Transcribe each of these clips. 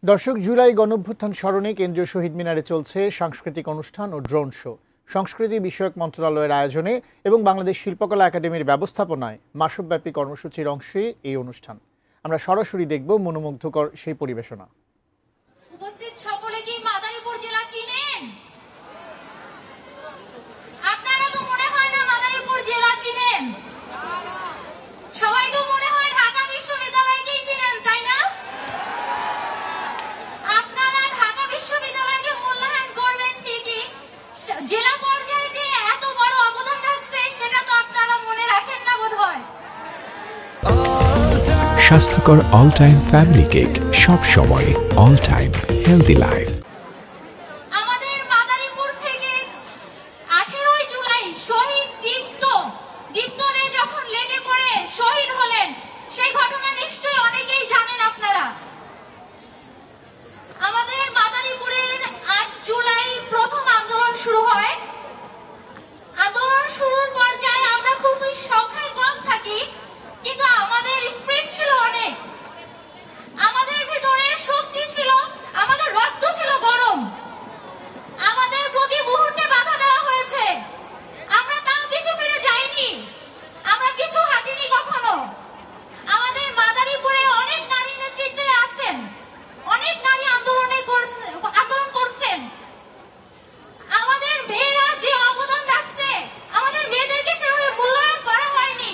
দর্শক, জুলাই গণঅভ্যুত্থান স্মরণে কেন্দ্রীয় শহীদ মিনারে চলছে সাংস্কৃতিক অনুষ্ঠান ও ড্রোন শো। সংস্কৃতি বিষয়ক মন্ত্রণালয়ের আয়োজনে এবং বাংলাদেশ শিল্পকলা একাডেমির ব্যবস্থাপনায় মাসব্যাপী কর্মসূচির অংশে এই অনুষ্ঠান। আমরা সরাসরি দেখব মনোমুগ্ধকর সেই পরিবেশনা। উপস্থিত সকলে কি মাদারীপুর জেলা চিনেন? আপনারা তো মনে হয় না মাদারীপুর জেলা চিনেন, সবাই তো মনে হয় ঢাকা বিশ্ববিদ্যালয়কেই চিনেন, তাই না? আপনারা ঢাকা বিশ্ববিদ্যালয়কে মূল্যায়ন করবেন ঠিকই, জেলা পর্যায়ে যে এত বড় অবদান রাখছে সেটা তো আপনারা মনে রাখেন না বোধহয়। স্বাস্থ্যকর অল টাইম ফ্যামিলি কেক, সব সময় অল টাইম হেলদি লাইফ। আমাদের মাদারীপুর থেকে 18 জুলাই শহীদ দীপ্তরে যখন লেগে পড়ে শহীদ হলেন, সেই ঘটনা নিশ্চয়ই অনেকেই জানেন আপনারা। আমাদের মাদারীপুরের 8 জুলাই প্রথম আন্দোলন শুরু হয়। আন্দোলন শুরুর পর্যায়ে আমরা খুব সংখ্যায় কম থাকি, কিন্তু আমাদের স্পিরিট ছিল অনেক, আমাদের ভিতরে শক্তি ছিল, আমাদের রক্ত ছিল গরম। আমাদের প্রতি মুহূর্তে বাধা দেওয়া হয়েছে, আমরা তাও পিছু ফিরে যাইনি, আমরা পিছু হাঁটিনি কখনো। আমাদের মাদারীপুরে অনেক নারী নেতৃত্বে আছেন, অনেক নারী আন্দোলন করছেন। আমাদের মেয়েরা যে অবদান রাখছে, আমাদের মেয়েদেরকে সেভাবে মূল্যায়ন করা হয়নি।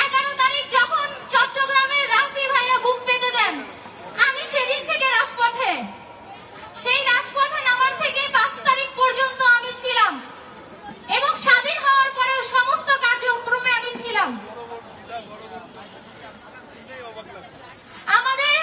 11 তারিখ যখন চট্টগ্রামের রাফি ভাইয়া বুক পেতে দেন, আমি সেদিন থেকে রাজপথে, সেই রাজপথে নামার থেকে 5 তারিখ পর্যন্ত আমি ছিলাম, এবং স্বাধীন হওয়ার পরেও সমস্ত কার্যক্রমে আমি ছিলাম। আমাদের